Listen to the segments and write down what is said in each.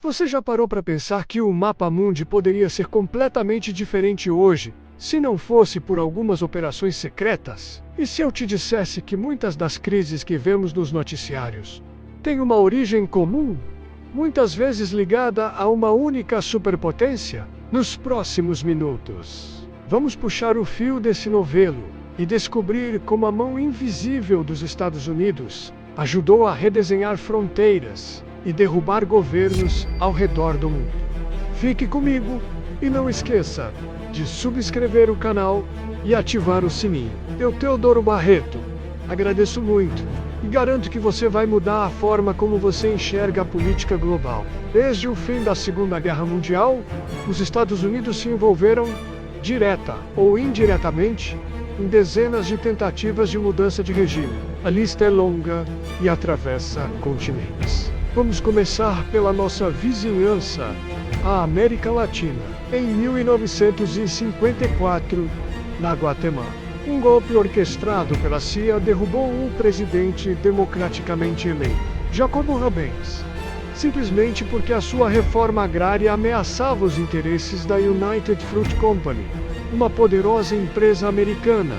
Você já parou para pensar que o mapa mundi poderia ser completamente diferente hoje, se não fosse por algumas operações secretas? E se eu te dissesse que muitas das crises que vemos nos noticiários têm uma origem comum, muitas vezes ligada a uma única superpotência? Nos próximos minutos, vamos puxar o fio desse novelo e descobrir como a mão invisível dos Estados Unidos ajudou a redesenhar fronteiras e derrubar governos ao redor do mundo. Fique comigo e não esqueça de subscrever o canal e ativar o sininho. Eu, Teodoro Barreto, agradeço muito e garanto que você vai mudar a forma como você enxerga a política global. Desde o fim da Segunda Guerra Mundial, os Estados Unidos se envolveram, direta ou indiretamente, em dezenas de tentativas de mudança de regime. A lista é longa e atravessa continentes. Vamos começar pela nossa vizinhança, a América Latina. Em 1954, na Guatemala, um golpe orquestrado pela CIA derrubou o presidente democraticamente eleito, Jacobo Arbenz, simplesmente porque a sua reforma agrária ameaçava os interesses da United Fruit Company, uma poderosa empresa americana.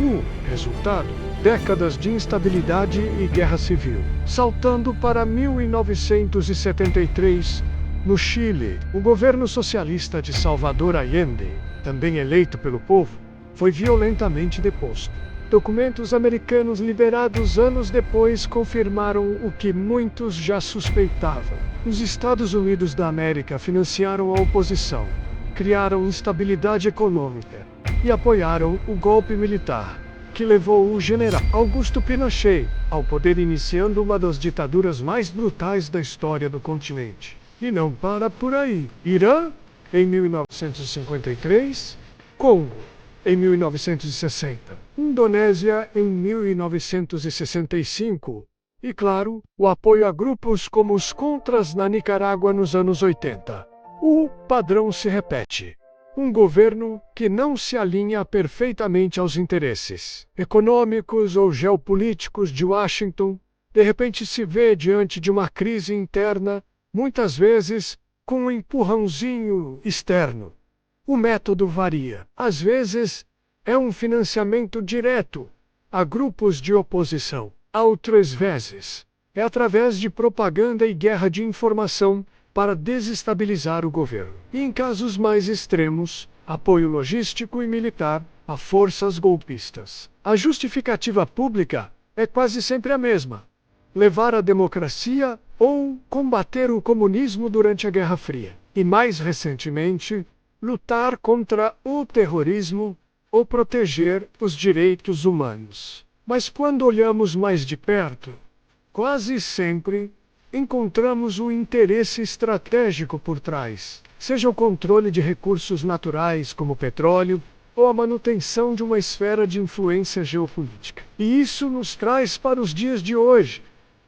O resultado: décadas de instabilidade e guerra civil. Saltando para 1973, no Chile, o governo socialista de Salvador Allende, também eleito pelo povo, foi violentamente deposto. Documentos americanos liberados anos depois confirmaram o que muitos já suspeitavam. Os Estados Unidos da América financiaram a oposição, criaram instabilidade econômica e apoiaram o golpe militar, que levou o general Augusto Pinochet ao poder, iniciando uma das ditaduras mais brutais da história do continente. E não para por aí. Irã, em 1953, Congo, em 1960, Indonésia, em 1965, e, claro, o apoio a grupos como os Contras na Nicarágua nos anos 80. O padrão se repete. Um governo que não se alinha perfeitamente aos interesses econômicos ou geopolíticos de Washington, de repente se vê diante de uma crise interna, muitas vezes com um empurrãozinho externo. O método varia. Às vezes, é um financiamento direto a grupos de oposição. Outras vezes, é através de propaganda e guerra de informação para desestabilizar o governo. E em casos mais extremos, apoio logístico e militar a forças golpistas. A justificativa pública é quase sempre a mesma: levar a democracia ou combater o comunismo durante a Guerra Fria. E mais recentemente, lutar contra o terrorismo ou proteger os direitos humanos. Mas quando olhamos mais de perto, quase sempre encontramos um interesse estratégico por trás, seja o controle de recursos naturais como petróleo, ou a manutenção de uma esfera de influência geopolítica. E isso nos traz para os dias de hoje,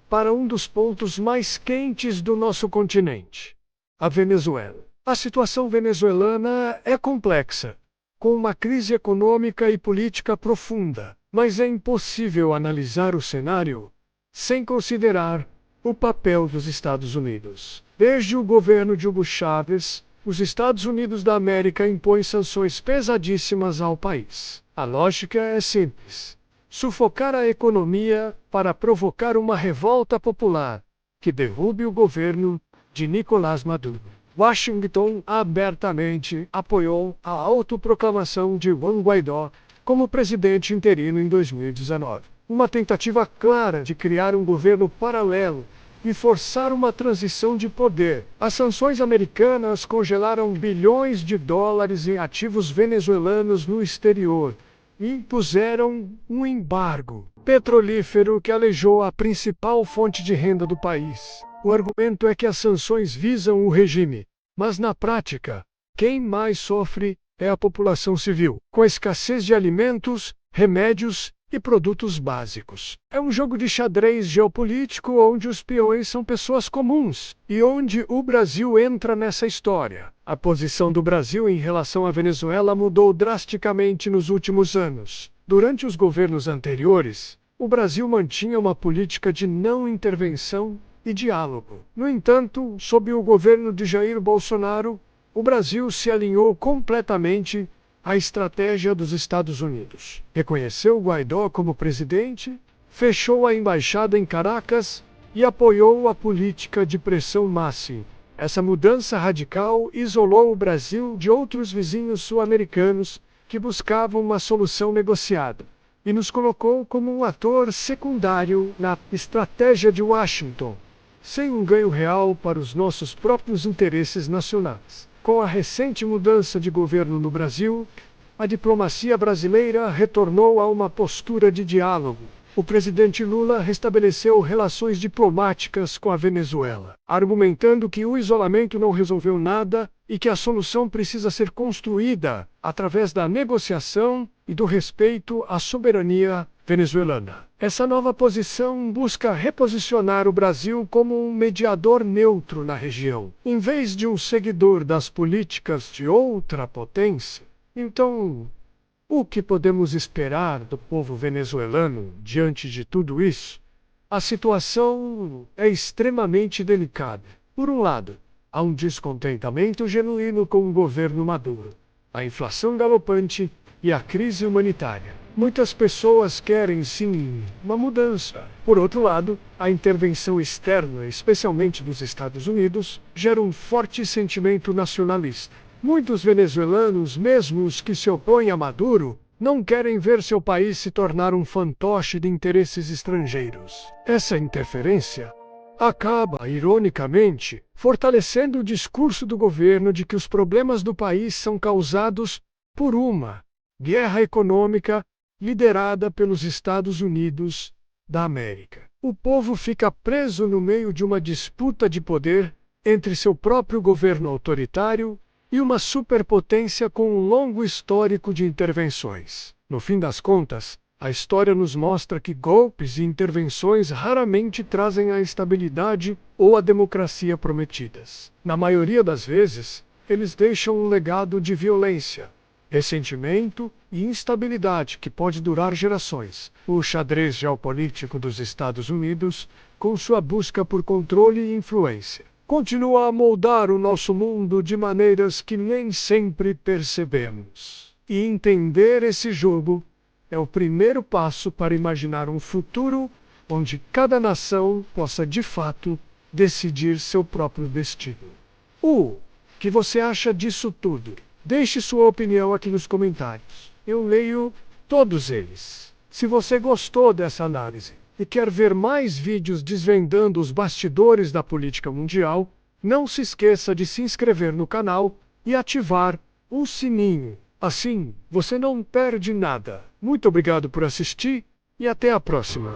para um dos pontos mais quentes do nosso continente: a Venezuela. A situação venezuelana é complexa, com uma crise econômica e política profunda, mas é impossível analisar o cenário sem considerar o papel dos Estados Unidos. Desde o governo de Hugo Chávez, os Estados Unidos da América impõem sanções pesadíssimas ao país. A lógica é simples: sufocar a economia para provocar uma revolta popular que derrube o governo de Nicolás Maduro. Washington abertamente apoiou a autoproclamação de Juan Guaidó como presidente interino em 2019. Uma tentativa clara de criar um governo paralelo e forçar uma transição de poder. As sanções americanas congelaram bilhões de dólares em ativos venezuelanos no exterior e impuseram um embargo petrolífero que aleijou a principal fonte de renda do país. O argumento é que as sanções visam o regime, mas na prática, quem mais sofre é a população civil, com a escassez de alimentos, remédios e produtos básicos. É um jogo de xadrez geopolítico onde os peões são pessoas comuns, e onde o Brasil entra nessa história. A posição do Brasil em relação à Venezuela mudou drasticamente nos últimos anos. Durante os governos anteriores, o Brasil mantinha uma política de não intervenção e diálogo. No entanto, sob o governo de Jair Bolsonaro, o Brasil se alinhou completamente à estratégia dos Estados Unidos. Reconheceu Guaidó como presidente, fechou a embaixada em Caracas e apoiou a política de pressão máxima. Essa mudança radical isolou o Brasil de outros vizinhos sul-americanos que buscavam uma solução negociada e nos colocou como um ator secundário na estratégia de Washington, sem um ganho real para os nossos próprios interesses nacionais. Com a recente mudança de governo no Brasil, a diplomacia brasileira retornou a uma postura de diálogo. O presidente Lula restabeleceu relações diplomáticas com a Venezuela, argumentando que o isolamento não resolveu nada e que a solução precisa ser construída através da negociação e do respeito à soberania venezuelana. Essa nova posição busca reposicionar o Brasil como um mediador neutro na região, em vez de um seguidor das políticas de outra potência. Então, o que podemos esperar do povo venezuelano diante de tudo isso? A situação é extremamente delicada. Por um lado, há um descontentamento genuíno com o governo Maduro, a inflação galopante e a crise humanitária. Muitas pessoas querem, sim, uma mudança. Por outro lado, a intervenção externa, especialmente dos Estados Unidos, gera um forte sentimento nacionalista. Muitos venezuelanos, mesmo os que se opõem a Maduro, não querem ver seu país se tornar um fantoche de interesses estrangeiros. Essa interferência acaba, ironicamente, fortalecendo o discurso do governo de que os problemas do país são causados por uma guerra econômica liderada pelos Estados Unidos da América. O povo fica preso no meio de uma disputa de poder entre seu próprio governo autoritário e uma superpotência com um longo histórico de intervenções. No fim das contas, a história nos mostra que golpes e intervenções raramente trazem a estabilidade ou a democracia prometidas. Na maioria das vezes, eles deixam um legado de violência, ressentimento e instabilidade que pode durar gerações. O xadrez geopolítico dos Estados Unidos, com sua busca por controle e influência, continua a moldar o nosso mundo de maneiras que nem sempre percebemos. E entender esse jogo é o primeiro passo para imaginar um futuro onde cada nação possa de fato decidir seu próprio destino. O que você acha disso tudo? Deixe sua opinião aqui nos comentários. Eu leio todos eles. Se você gostou dessa análise e quer ver mais vídeos desvendando os bastidores da política mundial, não se esqueça de se inscrever no canal e ativar o sininho. Assim, você não perde nada. Muito obrigado por assistir e até a próxima.